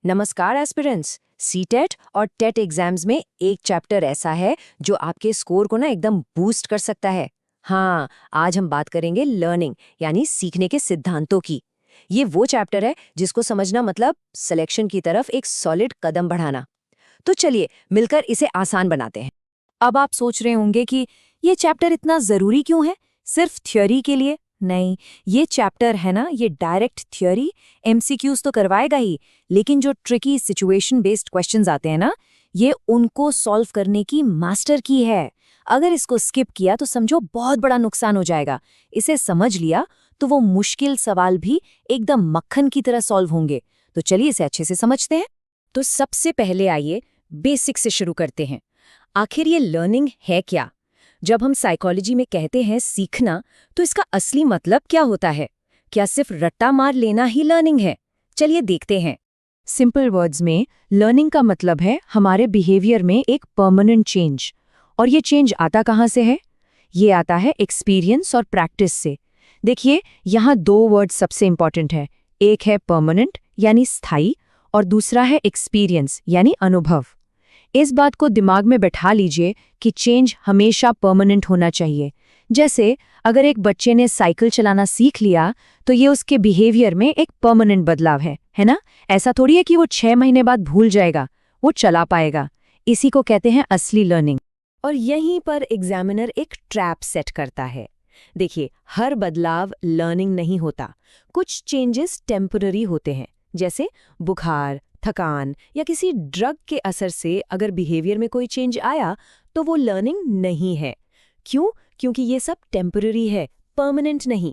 नमस्कार aspirants. CTET और TET exams में एक चैप्टर ऐसा है जो आपके स्कोर को ना एकदम बूस्ट कर सकता है। हाँ, आज हम बात करेंगे लर्निंग यानी सीखने के सिद्धांतों की। ये वो चैप्टर है जिसको समझना मतलब सिलेक्शन की तरफ एक सॉलिड कदम बढ़ाना। तो चलिए मिलकर इसे आसान बनाते हैं। अब आप सोच रहे होंगे कि ये चैप्टर इतना जरूरी क्यों है, सिर्फ थ्योरी के लिए? नहीं, ये चैप्टर है ना, ये डायरेक्ट थ्योरी एमसीक्यूज तो करवाएगा ही, लेकिन जो ट्रिकी सिचुएशन बेस्ड क्वेश्चंस आते हैं ना, ये उनको सॉल्व करने की मास्टर की है। अगर इसको स्किप किया तो समझो बहुत बड़ा नुकसान हो जाएगा। इसे समझ लिया तो वो मुश्किल सवाल भी एकदम मक्खन की तरह सॉल्व होंगे। तो चलिए इसे अच्छे से समझते हैं। तो सबसे पहले आइए बेसिक से शुरू करते हैं। आखिर ये लर्निंग है क्या? जब हम साइकोलॉजी में कहते हैं सीखना, तो इसका असली मतलब क्या होता है? क्या सिर्फ रट्टा मार लेना ही लर्निंग है? चलिए देखते हैं। सिंपल वर्ड्स में लर्निंग का मतलब है हमारे बिहेवियर में एक परमानेंट चेंज। और ये चेंज आता कहाँ से है? ये आता है एक्सपीरियंस और प्रैक्टिस से। देखिए, यहाँ दो वर्ड सबसे इंपॉर्टेंट है। एक है परमानेंट यानी स्थायी, और दूसरा है एक्सपीरियंस यानी अनुभव। इस बात को दिमाग में बैठा लीजिए कि चेंज हमेशा परमानेंट होना चाहिए। जैसे अगर एक बच्चे ने साइकिल चलाना सीख लिया, तो ये उसके बिहेवियर में एक परमानेंट बदलाव है ना? ऐसा थोड़ी है कि वो 6 महीने बाद भूल जाएगा, वो चला पाएगा। इसी को कहते हैं असली लर्निंग। और यहीं पर एग्जामिनर एक ट्रैप सेट करता है। देखिए, हर बदलाव लर्निंग नहीं होता। कुछ चेंजेस टेम्पररी होते हैं, जैसे बुखार, थकान या किसी ड्रग के असर से अगर बिहेवियर में कोई चेंज आया, तो वो लर्निंग नहीं है। क्यों? क्योंकि ये सब टेम्पररी है, परमानेंट नहीं।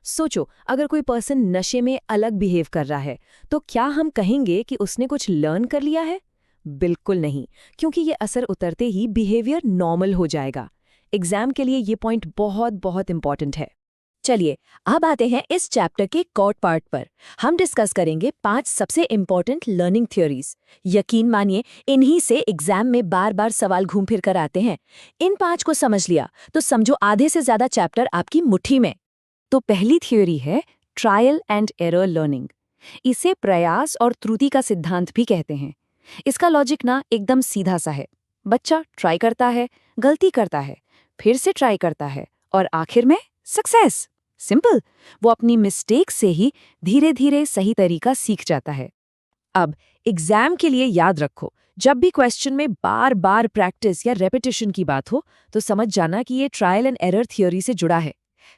सोचो, अगर कोई पर्सन नशे में अलग बिहेव कर रहा है, तो क्या हम कहेंगे कि उसने कुछ लर्न कर लिया है? बिल्कुल नहीं, क्योंकि ये असर उतरते ही बिहेवियर नॉर्मल हो जाएगा। एग्जाम के लिए ये पॉइंट बहुत बहुत इंपॉर्टेंट है। चलिए अब आते हैं इस चैप्टर के कोर पार्ट पर। हम डिस्कस करेंगे 5 सबसे इंपॉर्टेंट लर्निंग थ्योरीज। यकीन मानिए, इन्हीं से एग्जाम में बार बार सवाल घूम फिर कर आते हैं। इन 5 को समझ लिया तो समझो आधे से ज्यादा चैप्टर आपकी मुट्ठी में। तो पहली थ्योरी है ट्रायल एंड एरर लर्निंग। इसे प्रयास और त्रुटि का सिद्धांत भी कहते हैं। इसका लॉजिक ना एकदम सीधा सा है। बच्चा ट्राई करता है, गलती करता है, फिर से ट्राई करता है, और आखिर में सक्सेस। सिंपल। वो अपनी मिस्टेक से ही धीरे धीरे सही तरीका सीख जाता है। अब एग्जाम के लिए याद रखो, जब भी क्वेश्चन में बार बार प्रैक्टिस या रेपिटेशन की बात हो, तो समझ जाना कि ये ट्रायल एंड एरर थ्योरी से जुड़ा है।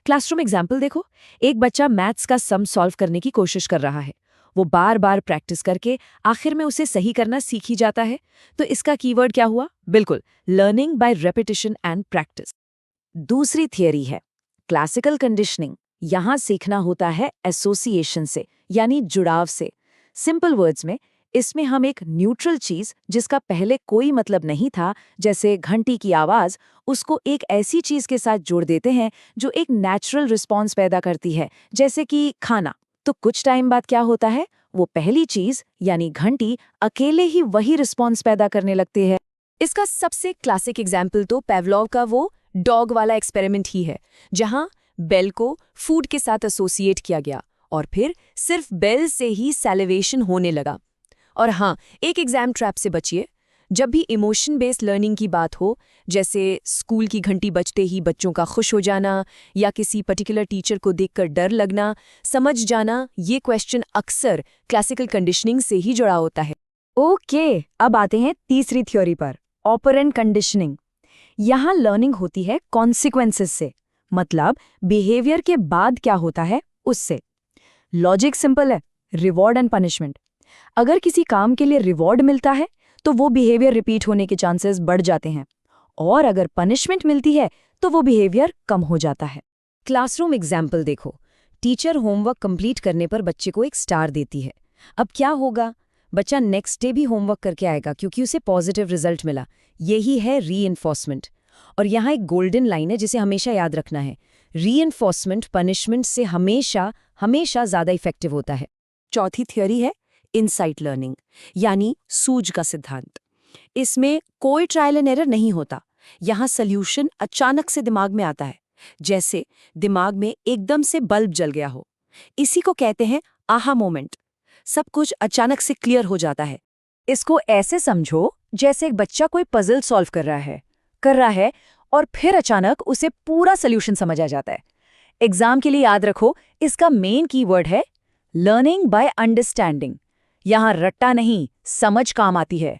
क्लासरूम एग्जाम्पल देखो। एक बच्चा मैथ्स का सम सॉल्व करने की कोशिश कर रहा है। वो बार बार प्रैक्टिस करके आखिर में उसे सही करना सीख ही जाता है। तो इसका कीवर्ड क्या हुआ? बिल्कुल, learning by repetition and practice. दूसरी थियरी है क्लासिकल कंडीशनिंग। यहां सीखना होता है एसोसिएशन से, यानी जुड़ाव से। सिंपल वर्ड्स में, इसमें हम एक न्यूट्रल चीज जिसका पहले कोई मतलब नहीं था, जैसे घंटी की आवाज, उसको एक ऐसी चीज के साथ जोड़ देते हैं जो एक नेचुरल रिस्पॉन्स पैदा करती है, जैसे कि खाना। तो कुछ टाइम बाद क्या होता है? वो पहली चीज यानी घंटी अकेले ही वही रिस्पॉन्स पैदा करने लगती है। इसका सबसे क्लासिक एग्जाम्पल तो पेवलोव का वो डॉग वाला एक्सपेरिमेंट ही है, जहां बेल को फूड के साथ एसोसिएट किया गया और फिर सिर्फ बेल से ही सैलिवेशन होने लगा। और हाँ, एक एग्जाम ट्रैप से बचिए। जब भी इमोशन बेस्ड लर्निंग की बात हो, जैसे स्कूल की घंटी बजते ही बच्चों का खुश हो जाना या किसी पर्टिकुलर टीचर को देखकर डर लगना, समझ जाना ये क्वेश्चन अक्सर क्लासिकल कंडीशनिंग से ही जुड़ा होता है। ओके, अब आते हैं तीसरी थ्योरी पर, ऑपरेंट कंडीशनिंग। यहाँ लर्निंग होती है कॉन्सिक्वेंसेस से, मतलब बिहेवियर के बाद क्या होता है उससे। लॉजिक सिंपल है, रिवॉर्ड एंड पनिशमेंट। अगर किसी काम के लिए रिवॉर्ड मिलता है तो वो बिहेवियर रिपीट होने के चांसेस बढ़ जाते हैं, और अगर पनिशमेंट मिलती है तो वो बिहेवियर कम हो जाता है। क्लासरूम एग्जाम्पल देखो। टीचर होमवर्क कंप्लीट करने पर बच्चे को एक स्टार देती है। अब क्या होगा? बच्चा नेक्स्ट डे भी होमवर्क करके आएगा क्योंकि उसे पॉजिटिव रिजल्ट मिला। यही है रीइंफोर्समेंट। और यहाँ एक गोल्डन लाइन है जिसे हमेशा याद रखना है। रीइंफोर्समेंट पनिशमेंट से हमेशा हमेशा ज्यादा इफेक्टिव होता है। चौथी थ्योरी है इनसाइट लर्निंग, यानी सूझ का सिद्धांत। इसमें कोई ट्रायल एंड एरर नहीं होता। यहाँ सल्यूशन अचानक से दिमाग में आता है, जैसे दिमाग में एकदम से बल्ब जल गया हो। इसी को कहते हैं आहा मोमेंट। सब कुछ अचानक से क्लियर हो जाता है। इसको ऐसे समझो जैसे एक बच्चा कोई पजल सॉल्व कर रहा है और फिर अचानक उसे पूरा सोल्यूशन समझ आ जाता है। एग्जाम के लिए याद रखो, इसका मेन कीवर्ड है लर्निंग बाय अंडरस्टैंडिंग। यहाँ रट्टा नहीं, समझ काम आती है।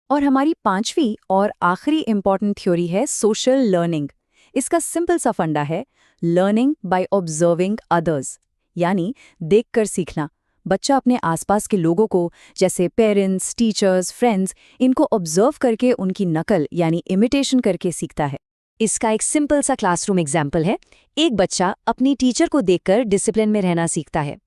और हमारी पांचवी और आखिरी इंपॉर्टेंट थ्योरी है सोशल लर्निंग। इसका सिंपल सा फंडा है लर्निंग बाय ऑब्जर्विंग अदर्स, यानी देखकर सीखना। बच्चा अपने आसपास के लोगों को, जैसे पेरेंट्स, टीचर्स, फ्रेंड्स, इनको ऑब्जर्व करके उनकी नकल यानी इमिटेशन करके सीखता है। इसका एक सिंपल सा क्लासरूम एग्जाम्पल है। एक बच्चा अपनी टीचर को देखकर डिसिप्लिन में रहना सीखता है।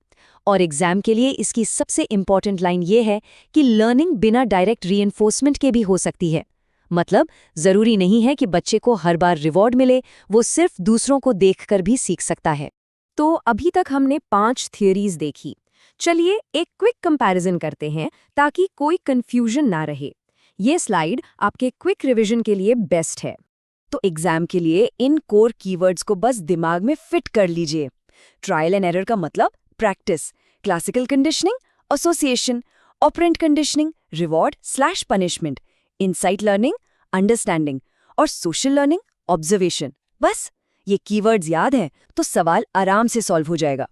और एग्जाम के लिए इसकी सबसे इंपॉर्टेंट लाइन ये है कि लर्निंग बिना डायरेक्ट रीइंफोर्समेंट के भी हो सकती है। मतलब जरूरी नहीं है कि बच्चे को हर बार रिवॉर्ड मिले, वो सिर्फ दूसरों को देखकर भी सीख सकता है। तो अभी तक हमने 5 थियरीज देखी। चलिए एक क्विक कंपैरिजन करते हैं ताकि कोई कंफ्यूजन ना रहे। ये स्लाइड आपके क्विक रिवीजन के लिए बेस्ट है। तो एग्जाम के लिए इन कोर कीवर्ड्स को बस दिमाग में फिट कर लीजिए। ट्रायल एंड एरर का मतलब practice, classical conditioning association, operant conditioning reward punishment, insight learning understanding और सोशल लर्निंग ऑब्जर्वेशन। बस ये कीवर्ड्स याद हैं तो सवाल आराम से सॉल्व हो जाएगा।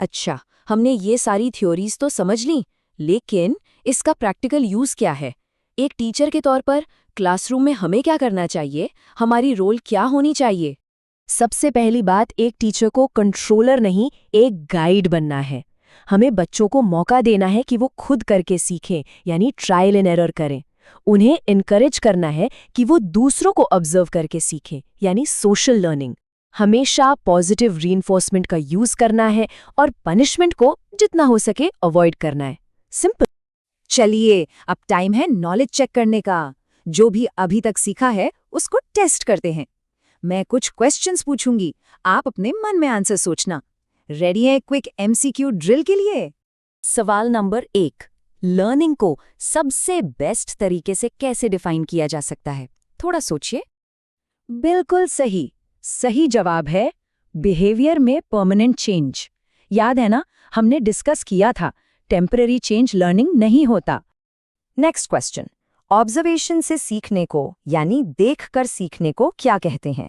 अच्छा, हमने ये सारी थ्योरीज तो समझ ली, लेकिन इसका प्रैक्टिकल यूज क्या है? एक टीचर के तौर पर क्लासरूम में हमें क्या करना चाहिए? हमारी रोल क्या होनी चाहिए? सबसे पहली बात, एक टीचर को कंट्रोलर नहीं, एक गाइड बनना है। हमें बच्चों को मौका देना है कि वो खुद करके सीखें, यानी ट्रायल एंड एरर करें। उन्हें इनकरेज करना है कि वो दूसरों को ऑब्जर्व करके सीखें, यानी सोशल लर्निंग। हमेशा पॉजिटिव रीइंफोर्समेंट का यूज करना है और पनिशमेंट को जितना हो सके अवॉइड करना है। सिंपल। चलिए अब टाइम है नॉलेज चेक करने का। जो भी अभी तक सीखा है उसको टेस्ट करते हैं। मैं कुछ क्वेश्चंस पूछूंगी, आप अपने मन में आंसर सोचना। रेडी है क्विक एमसीक्यू ड्रिल के लिए? सवाल नंबर 1, लर्निंग को सबसे बेस्ट तरीके से कैसे डिफाइन किया जा सकता है? थोड़ा सोचिए। बिल्कुल सही। सही जवाब है बिहेवियर में परमानेंट चेंज। याद है ना, हमने डिस्कस किया था टेम्पररी चेंज लर्निंग नहीं होता। नेक्स्ट क्वेश्चन, ऑब्जर्वेशन से सीखने को यानी देखकर सीखने को क्या कहते हैं?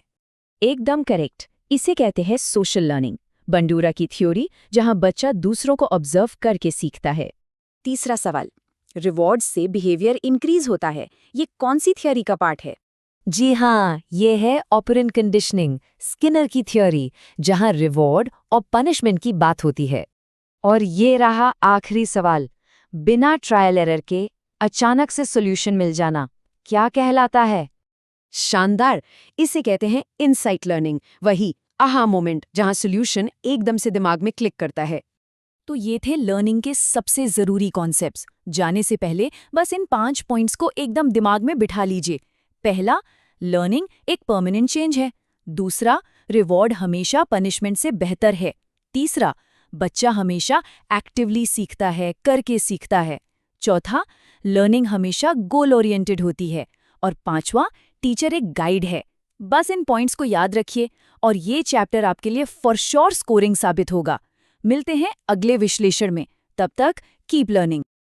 एकदम करेक्ट, इसे कहते हैं सोशल लर्निंग। बंडूरा की थ्योरी, जहां बच्चा दूसरों को ऑब्जर्व करके सीखता है। तीसरा सवाल, रिवॉर्ड से बिहेवियर इंक्रीज होता है, ये कौन सी थ्योरी का पार्ट है? जी हाँ, ये है ऑपरेंट कंडीशनिंग, स्किनर की थ्योरी, जहां रिवॉर्ड और पनिशमेंट की बात होती है। और ये रहा आखिरी सवाल, बिना ट्रायल एरर के अचानक से सॉल्यूशन मिल जाना क्या कहलाता है? शानदार, इसे कहते हैं इनसाइट लर्निंग, वही आहा मोमेंट जहां सॉल्यूशन एकदम से दिमाग में क्लिक करता है। तो ये थे लर्निंग के सबसे जरूरी कॉन्सेप्ट्स। जाने से पहले बस इन 5 पॉइंट्स को एकदम दिमाग में बिठा लीजिए। पहला, लर्निंग एक परमानेंट चेंज है। दूसरा, रिवॉर्ड हमेशा पनिशमेंट से बेहतर है। तीसरा, बच्चा हमेशा एक्टिवली सीखता है, करके सीखता है। चौथा, लर्निंग हमेशा गोल ओरिएंटेड होती है। और पांचवा, टीचर एक गाइड है। बस इन पॉइंट्स को याद रखिए और ये चैप्टर आपके लिए फॉर श्योर स्कोरिंग साबित होगा। मिलते हैं अगले विश्लेषण में, तब तक कीप लर्निंग।